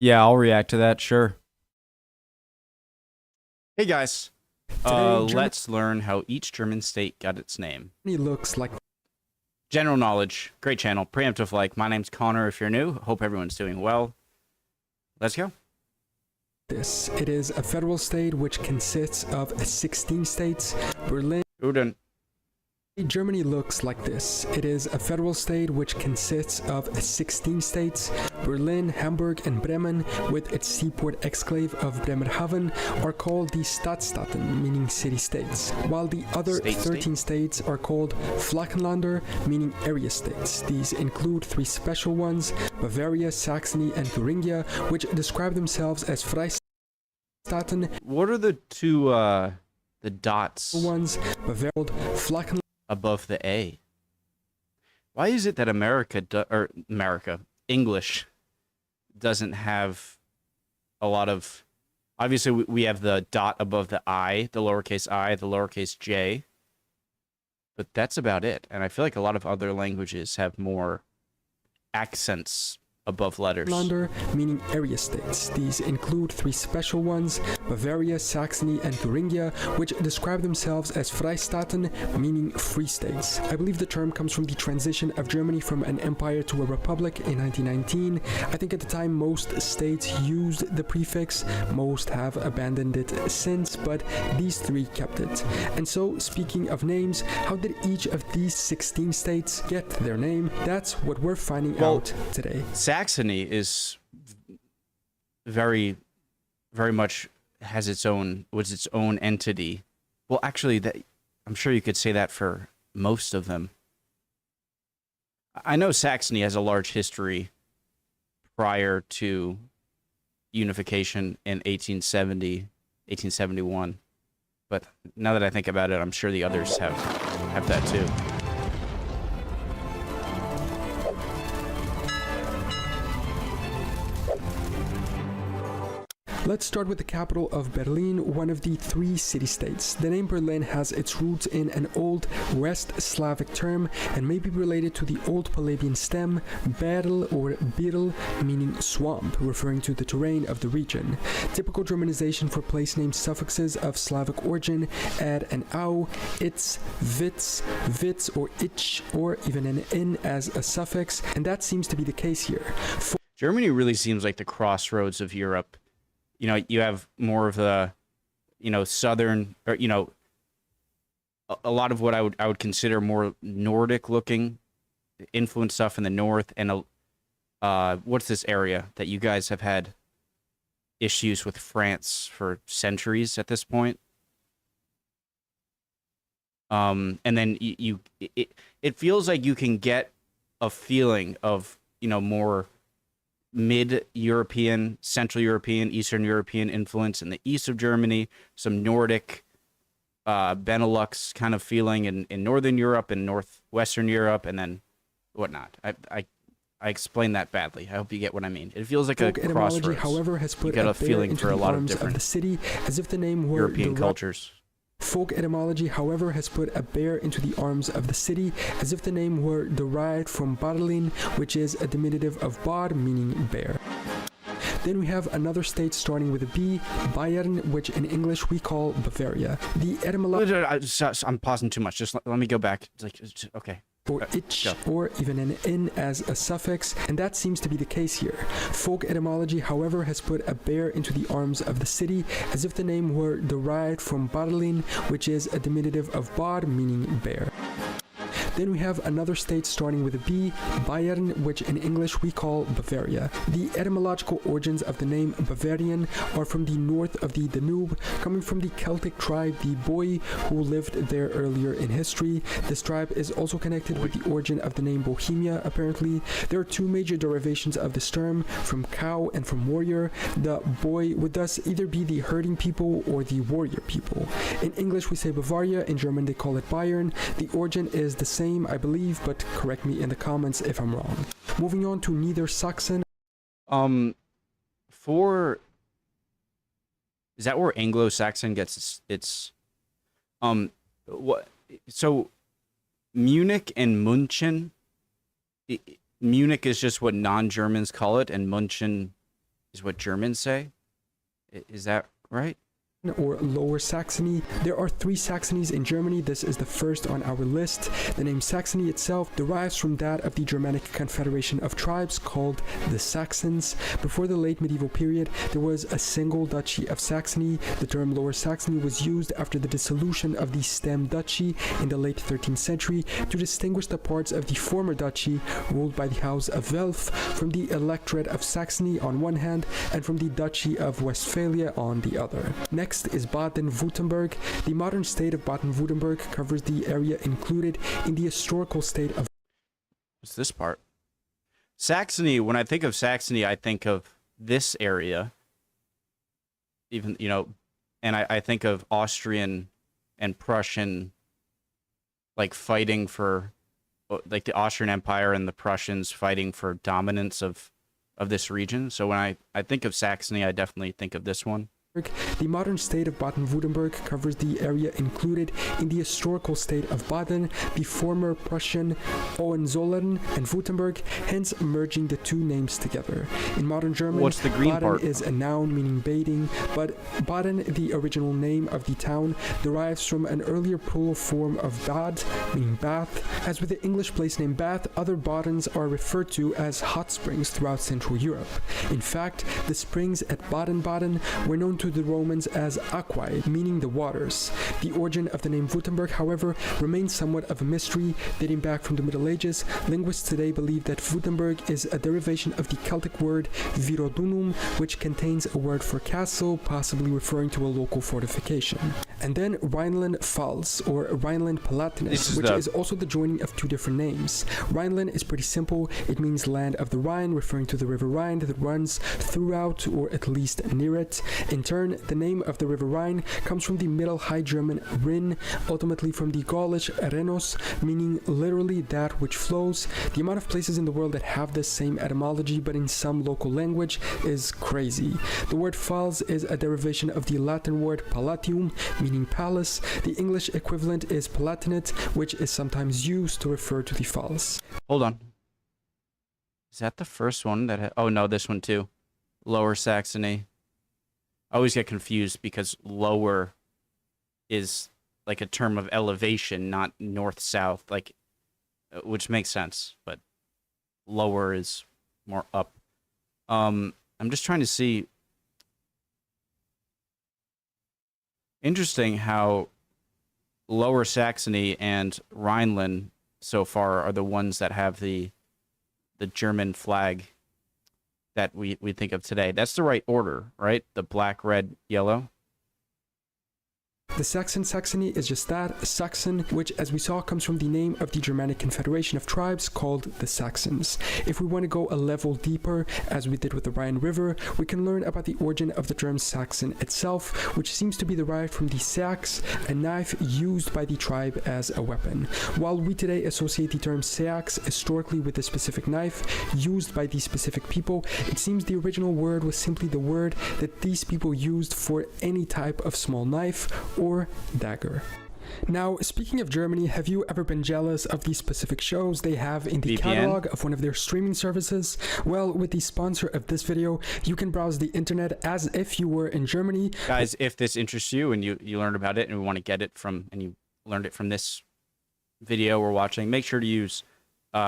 Yeah, I'll react to that, sure. Hey guys, Today, let's learn how each German state got its name. Germany looks like General knowledge, great channel, preemptive like. My name's Connor if you're new. Hope everyone's doing well. Let's go. this. It is a federal state which consists of 16 states. Berlin. Uden. Germany looks like this. It is a federal state which consists of 16 states. Berlin, Hamburg, and Bremen, with its seaport exclave of Bremerhaven, are called the Stadtstaaten, meaning city-states, while the other 13 states are called Flächenländer, meaning area states. These include three special ones: Bavaria, Saxony, and Thuringia, which describe themselves as Freistaaten. What are the two, the dots Ones, Bavaria, Flächenländer, above the A? Why is it that English doesn't have a lot of... Obviously, we have the dot above the I, the lowercase j, but that's about it. And I feel like a lot of other languages have more accents above letters. meaning area states. These include three special ones: Bavaria, Saxony, and Thuringia, which describe themselves as Freistaaten, meaning free states. I believe the term comes from the transition of Germany from an empire to a republic in 1919. I think at the time most states used the prefix. Most have abandoned it since, but these three kept it. And so, speaking of names, how did each of these 16 states get their name? That's what we're finding out today. Saxony is very much was its own entity. Well, actually, that I'm sure you could say that for most of them. I know Saxony has a large history prior to unification in 1870, 1871. But now that I think about it, I'm sure the others have that too. Let's start with the capital of Berlin, one of the three city-states. The name Berlin has its roots in an old West Slavic term and may be related to the Old Palabian stem, berl or birl, meaning swamp, referring to the terrain of the region. Typical Germanization for place name suffixes of Slavic origin add an au, its, vits, or ich, or even an in as a suffix, and that seems to be the case here. Germany really seems like the crossroads of Europe. You know, you have more of the, southern, or, a lot of what I would consider more Nordic looking influence stuff in the north. And what's this area that you guys have had issues with France for centuries at this point? And then it feels like you can get a feeling of, more mid-European, Central European, Eastern European influence in the east of Germany, some Nordic, Benelux kind of feeling in Northern Europe and Northwestern Europe, and then whatnot. I explained that badly. I hope you get what I mean. It feels like a crossroads. However, has put you get a feeling for a lot of different of the city, as if the name were European cultures. Folk etymology, however, has put a bear into the arms of the city, as if the name were derived from Barlin, which is a diminutive of bar, meaning bear. Then we have another state starting with a B, Bayern, which in English we call Bavaria. The etymology... I'm pausing too much. Just let me go back. Okay. Or ich, or even an in as a suffix, and that seems to be the case here. Folk etymology, however, has put a bear into the arms of the city, as if the name were derived from Barlin, which is a diminutive of bar, meaning bear. Then we have another state starting with a B, Bayern, which in English we call Bavaria. The etymological origins of the name Bavarian are from the north of the Danube, coming from the Celtic tribe, the Boii, who lived there earlier in history. This tribe is also connected with the origin of the name Bohemia, apparently. There are two major derivations of this term, from cow and from warrior. The Boii would thus either be the herding people or the warrior people. In English we say Bavaria, in German they call it Bayern. The origin is the same, I believe, but correct me in the comments if I'm wrong. Moving on to Niedersachsen. Is that where Anglo-Saxon gets its what? So Munich and München. Munich is just what non-Germans call it, and München is what Germans say. Is that right? Or Lower Saxony. There are 3 Saxonies in Germany. This is the first on our list. The name Saxony itself derives from that of the Germanic confederation of tribes called the Saxons. Before the late medieval period, there was a single duchy of Saxony. The term Lower Saxony was used after the dissolution of the stem duchy in the late 13th century to distinguish the parts of the former duchy ruled by the House of Welf from the electorate of Saxony on one hand and from the duchy of Westphalia on the other. Next is Baden-Württemberg. The modern state of Baden-Württemberg covers the area included in the historical state of... What's this part? Saxony, when I think of Saxony, I think of this area. Even, you know, and I think of Austrian and Prussian, like, fighting for, like, the Austrian Empire and the Prussians fighting for dominance of this region. So when I think of Saxony, I definitely think of this one. The modern state of Baden-Württemberg covers the area included in the historical state of Baden, the former Prussian Hohenzollern and Württemberg, hence merging the 2 names together. In modern German, what's the green Baden part? Is a noun meaning bathing, but Baden, the original name of the town, derives from an earlier plural form of Bad, meaning bath. As with the English place name Bath, other Badens are referred to as hot springs throughout Central Europe. In fact, the springs at Baden-Baden were known to the Romans as aquae, meaning the waters. The origin of the name Württemberg, however, remains somewhat of a mystery. Dating back from the Middle Ages, linguists today believe that Württemberg is a derivation of the Celtic word Virodunum, which contains a word for castle, possibly referring to a local fortification. And then Rhineland-Pfalz, or Rhineland-Palatinate, which is also the joining of 2 different names. Rhineland is pretty simple. It means land of the Rhine, referring to the river Rhine that runs throughout, or at least near it. In turn, the name of the river Rhine comes from the Middle High German Rhin, ultimately from the Gaulish Rhenos, meaning literally that which flows. The amount of places in the world that have this same etymology, but in some local language, is crazy. The word Pfalz is a derivation of the Latin word Palatium, meaning palace. The English equivalent is Palatinate, which is sometimes used to refer to the Pfalz. Hold on. Is that the first one that... oh, no, this one too. Lower Saxony. I always get confused because lower is like a term of elevation, not north-south, like, which makes sense, but lower is more up. I'm just trying to see. Interesting how Lower Saxony and Rhineland so far are the ones that have the German flag that we think of today. That's the right order, right? The black, red, yellow. The Saxon Saxony is just that, Saxon, which as we saw comes from the name of the Germanic confederation of tribes called the Saxons. If we want to go a level deeper, as we did with the Rhine River, we can learn about the origin of the term Saxon itself, which seems to be derived from the sax, a knife used by the tribe as a weapon. While we today associate the term sax historically with a specific knife used by these specific people, it seems the original word was simply the word that these people used for any type of small knife or dagger. Now, speaking of Germany, have you ever been jealous of the specific shows they have in the catalog of one of their streaming services? Well, with the sponsor of this video, you can browse the internet as if you were in Germany. Guys, if this interests you and you learned about it and we want to get it from, and you learned it from this video we're watching, make sure to use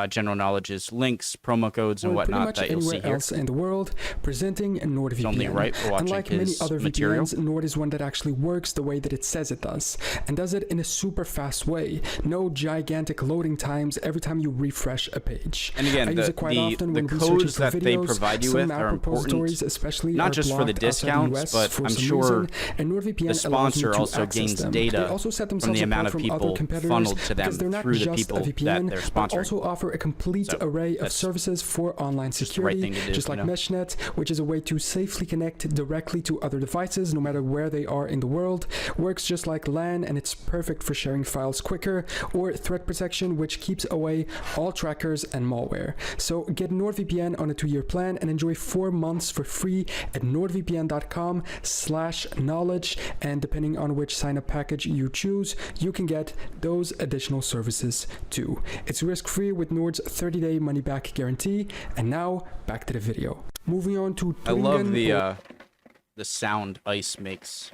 general knowledge's links, promo codes, and whatnot that you'll see here. Anywhere else in the world, presenting NordVPN. It's only right for watching Unlike many other material. VPNs, Nord is one that actually works the way that it says it does, and does it in a super fast way. No gigantic loading times every time you refresh a page. And again, I use it quite often when codes that videos. they provide you with are important, especially not just for the discounts, but I'm sure and the sponsor also gains data from the amount of people funneled to them through the people that they're sponsoring. Offer a complete array of services for online security, just like MeshNet, which is a way to safely connect directly to other devices no matter where they are in the world. Works just like LAN, and it's perfect for sharing files quicker, or threat protection, which keeps away all trackers and malware. So get NordVPN on a 2-year plan and enjoy 4 months for free at nordvpn.com/knowledge, and depending on which sign-up package you choose, you can get those additional services too. It's risk-free with Nord's 30-day money-back guarantee. And now, back to the video. Moving on to I love Turingen, the sound ice makes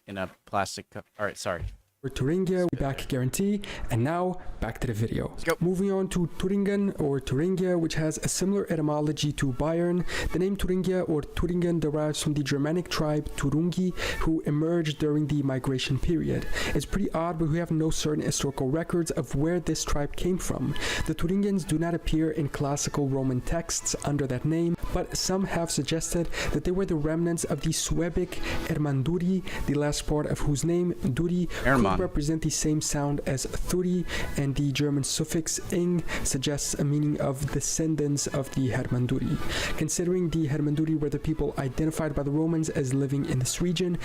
in a plastic cup. All right, sorry. or Thuringia, back guarantee. And now, back to the video. Let's go. Moving on to Thuringen or Thuringia, which has a similar etymology to Bayern. The name Thuringia or Thuringen derives from the Germanic tribe Turungi, who emerged during the migration period. It's pretty odd, but we have no certain historical records of where this tribe came from. The Thuringians do not appear in classical Roman texts under that name, but some have suggested that they were the remnants of the Suebic Ermanduri, the last part of whose name, Duri, could represent the same sound as Thuri, and the German suffix ing suggests a meaning of descendants of the Hermanduri. Considering the Hermanduri were the people identified by the Romans as living in this region.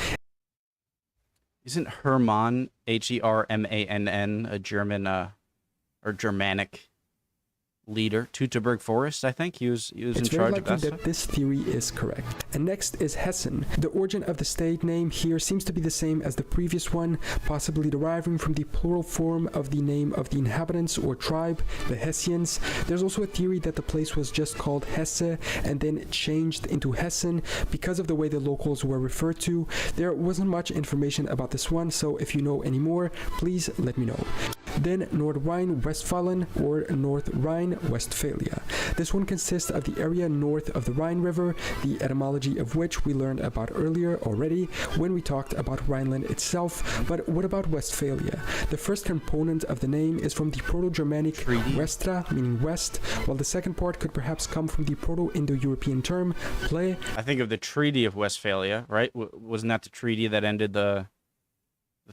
Isn't Hermann, Hermann, a German or Germanic leader? Teutoburg Forest, I think he was in charge of that. It's very likely that this theory is correct. And next is Hessen. The origin of the state name here seems to be the same as the previous one, possibly deriving from the plural form of the name of the inhabitants or tribe, the Hessians. There's also a theory that the place was just called Hesse and then changed into Hessen because of the way the locals were referred to. There wasn't much information about this one, so if you know any more, please let me know. Then North Rhine-Westphalen or North Rhine-Westphalia. This one consists of the area north of the Rhine River, the etymology of which we learned about earlier already when we talked about Rhineland itself. But what about Westphalia? The first component of the name is from the Proto-Germanic Westra, meaning west, while the second part could perhaps come from the Proto-Indo-European term ple. I think of the Treaty of Westphalia, right? Wasn't that the treaty that ended the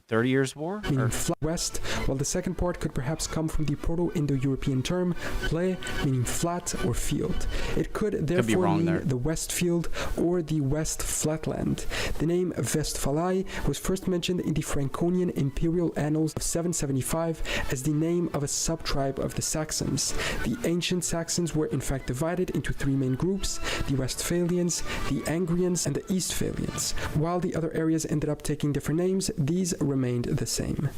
30 Years' War? Meaning flat west, while the second part could perhaps come from the Proto-Indo-European term ple, meaning flat or field. It could therefore mean the West Field or the West Flatland. The name Westphalai was first mentioned in the Franconian Imperial Annals of 775 as the name of a sub-tribe of the Saxons. The ancient Saxons were in fact divided into three main groups: the Westphalians, the Angrians, and the Eastphalians. While the other areas ended up taking different names, these remained the same.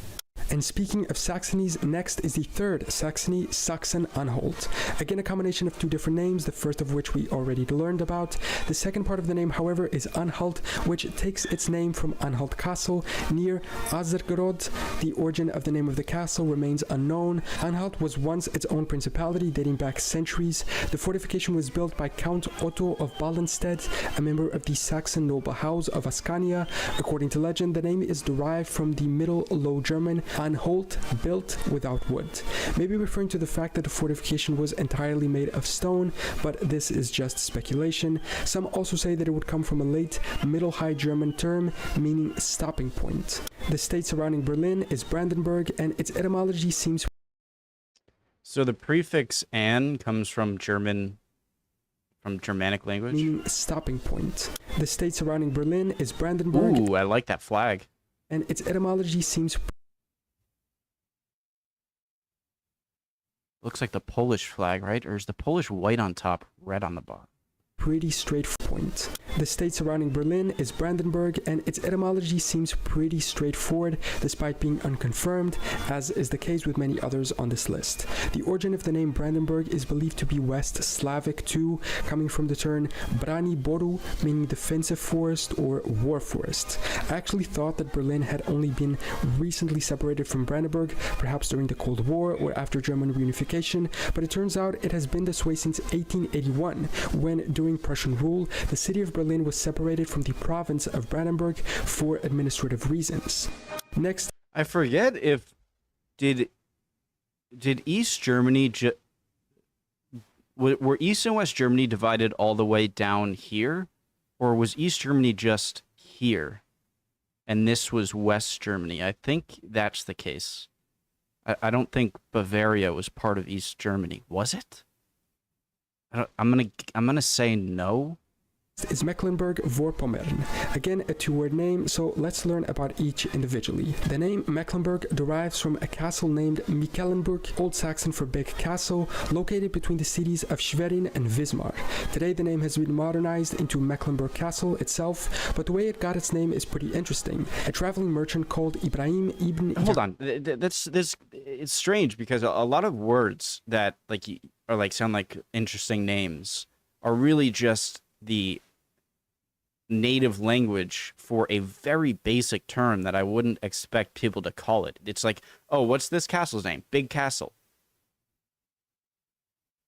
And speaking of Saxonies, next is the third Saxony, Sachsen-Anhalt. Again, a combination of two different names, the first of which we already learned about. The second part of the name, however, is Anhalt, which takes its name from Anhalt Castle near Azergrod. The origin of the name of the castle remains unknown. Anhalt was once its own principality dating back centuries. The fortification was built by Count Otto of Ballenstedt, a member of the Saxon noble house of Ascania. According to legend, the name is derived from the Middle Low German Anholt, built without wood, maybe referring to the fact that the fortification was entirely made of stone, but this is just speculation. Some also say that it would come from a late Middle High German term meaning stopping point. The state surrounding Berlin is Brandenburg, and its etymology seems... So the prefix "an" comes from Germanic language? Meaning stopping point. The state surrounding Berlin is Brandenburg. Ooh, I like that flag. And its etymology seems... Looks like the Polish flag, right? Or is the Polish white on top, red on the bottom? Pretty straight point. The state surrounding Berlin is Brandenburg, and its etymology seems pretty straightforward despite being unconfirmed, as is the case with many others on this list. The origin of the name Brandenburg is believed to be West Slavic too, coming from the term Brani Boru, meaning defensive forest or war forest. I actually thought that Berlin had only been recently separated from Brandenburg, perhaps during the Cold War or after German reunification, but it turns out it has been this way since 1881, when during Prussian rule, the city of Berlin was separated from the province of Brandenburg for administrative reasons. Next, I forget if did East Germany were East and West Germany divided all the way down here, or was East Germany just here and this was West Germany? I think that's the case. I don't think Bavaria was part of East Germany, was it? I'm gonna say no. Is Mecklenburg-Vorpommern. Again, a two-word name, so let's learn about each individually. The name Mecklenburg derives from a castle named Michelenburg, Old Saxon for big castle, located between the cities of Schwerin and Wismar. Today, the name has been modernized into Mecklenburg Castle itself, but the way it got its name is pretty interesting. A traveling merchant called Ibrahim ibn... Hold on, it's strange because a lot of words that sound like interesting names are really just the native language for a very basic term that I wouldn't expect people to call it. It's like, oh, what's this castle's name? Big Castle.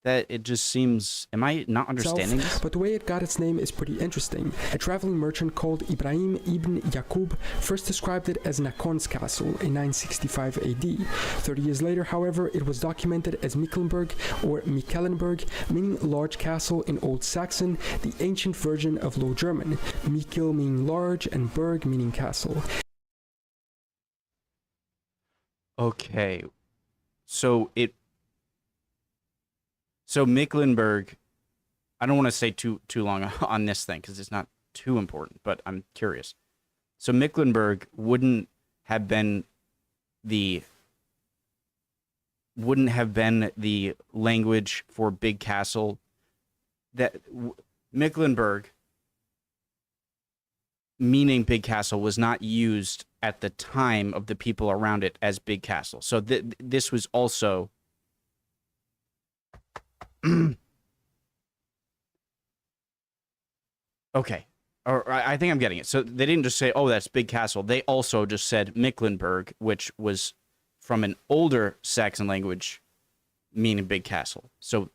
That it just seems, am I not understanding this? But the way it got its name is pretty interesting. A traveling merchant called Ibrahim ibn Yaqub first described it as Nakon's castle in 965 AD. 30 years later, however, it was documented as Mecklenburg or Mikelenburg, meaning large castle in Old Saxon, the ancient version of Low German, Mikkel meaning large and Berg meaning castle. Okay, so Mecklenburg, I don't want to stay too long on this thing because it's not too important, but I'm curious. So Mecklenburg wouldn't have been the language for big castle. That Mecklenburg, meaning big castle, was not used at the time of the people around it as big castle. So this was also okay. Or I think I'm getting it. So they didn't just say, oh, that's big castle. They also just said Mecklenburg, which was from an older Saxon language meaning big castle. So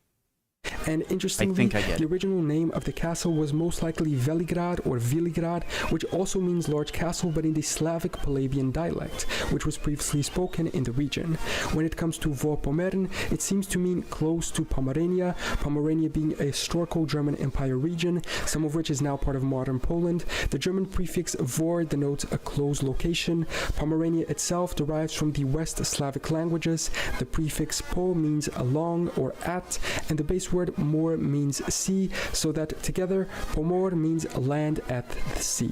And interestingly, I get the it. original name of the castle was most likely Veligrad or Viligrad, which also means large castle, but in the Slavic Palavian dialect, which was previously spoken in the region. When it comes to Vorpommern, it seems to mean close to Pomerania, Pomerania being a historical German Empire region, some of which is now part of modern Poland. The German prefix Vor denotes a close location. Pomerania itself derives from the West Slavic languages. The prefix Po means along or at, and the base word mor means sea, so that together Pomor means land at the sea.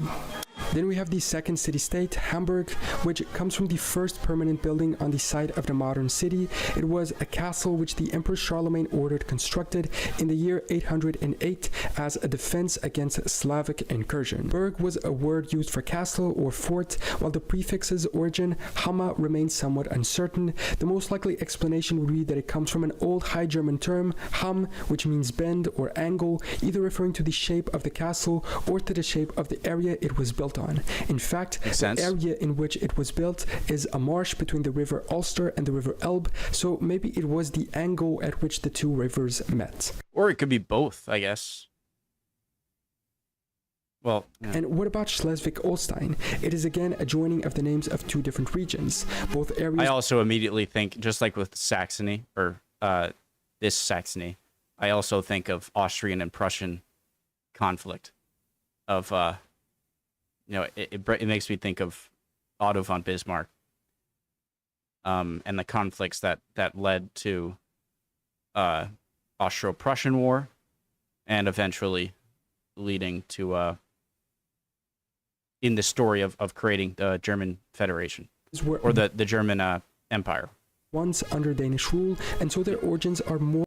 Then we have the second city-state, Hamburg, which comes from the first permanent building on the site of the modern city. It was a castle which the Emperor Charlemagne ordered constructed in the year 808 as a defense against Slavic incursion. Burg was a word used for castle or fort, while the prefix's origin, Hammer, remains somewhat uncertain. The most likely explanation would be that it comes from an old High German term, Ham, which means bend or angle, either referring to the shape of the castle or to the shape of the area it was built on. In fact, the area in which it was built is a marsh between the river Ulster and the river Elbe, so maybe it was the angle at which the two rivers met. Or it could be both, I guess. Well, yeah. And what about Schleswig-Holstein? It is again a joining of the names of two different regions. Both areas. I also immediately think, just like with Saxony, or this Saxony, I also think of Austrian and Prussian conflict of it makes me think of Otto von Bismarck, and the conflicts that led to Austro-Prussian War, and eventually leading to in the story of creating the German Federation or the German Empire. Once under Danish rule, and so their origins are more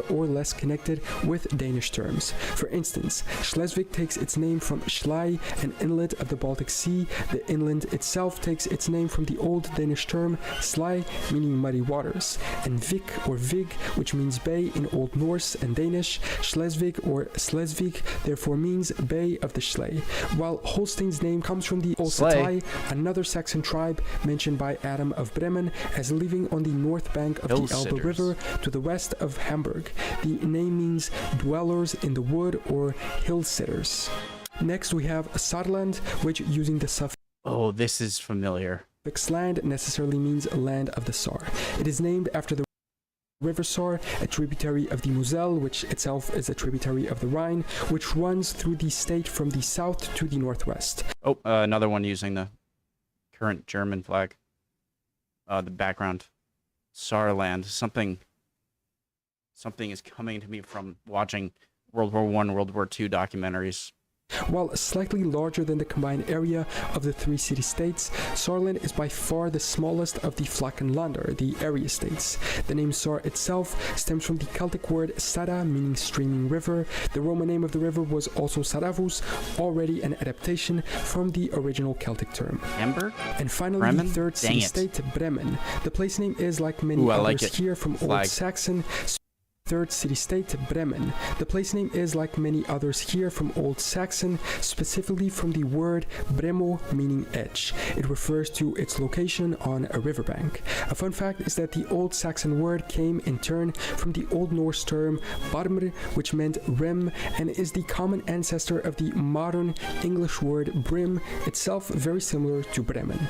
or less connected with Danish terms. For instance, Schleswig takes its name from Schlei, an inlet of the Baltic Sea. The inland itself takes its name from the old Danish term Slei, meaning muddy waters, and Vik or Vig, which means bay in Old Norse and Danish. Schleswig or Slesvig therefore means Bay of the Schlei, while Holstein's name comes from the Olsetai, another Saxon tribe mentioned by Adam of Bremen as living on the north bank of the Elbe River to the west of Hamburg. The name means dwellers in the wood or hill sitters. Next we have Saarland, which using the suffix this is familiar. land necessarily means land of the Saar. It is named after the River Saar, a tributary of the Moselle, which itself is a tributary of the Rhine, which runs through the state from the south to the northwest. Another one using the current German flag. The background, Saarland, Something is coming to me from watching World War I, World War II documentaries. While slightly larger than the combined area of the three city-states, Saarland is by far the smallest of the Flakenlander, the area states. The name Saar itself stems from the Celtic word Sada, meaning streaming river. The Roman name of the river was also Saravus, already an adaptation from the original Celtic term. Hamburg? And finally, Bremen? the third city-state, Bremen. The place name is, like many others here, from Old Saxon. third city-state, Bremen. The place name is, like many others here, from Old Saxon, specifically from the word bremo, meaning edge. It refers to its location on a riverbank. A fun fact is that the Old Saxon word came in turn from the Old Norse term barmr, which meant rim, and is the common ancestor of the modern English word brim, itself very similar to Bremen.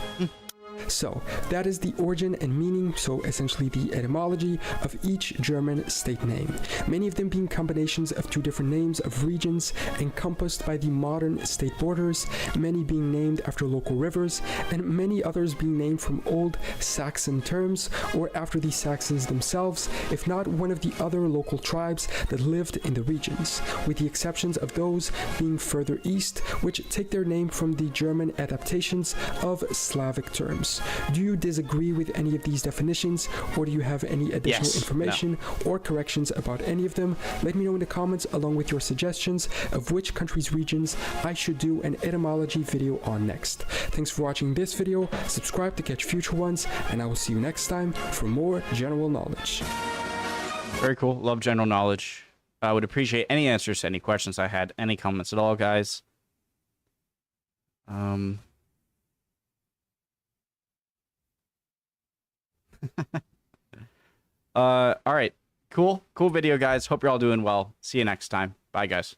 So, that is the origin and meaning, so essentially the etymology of each German state name. Many of them being combinations of two different names of regions encompassed by the modern state borders, many being named after local rivers, and many others being named from Old Saxon terms or after the Saxons themselves, if not one of the other local tribes that lived in the regions, with the exceptions of those being further east, which take their name from the German adaptations of Slavic terms. Do you disagree with any of these definitions, or do you have any additional information or corrections about any of them? Let me know in the comments, along with your suggestions of which countries' regions I should do an etymology video on next. Thanks for watching this video, subscribe to catch future ones, and I will see you next time for more general knowledge. Very cool. Love general knowledge. I would appreciate any answers to any questions I had, any comments at all, guys. All right. Cool video, guys. Hope you're all doing well. See you next time. Bye, guys.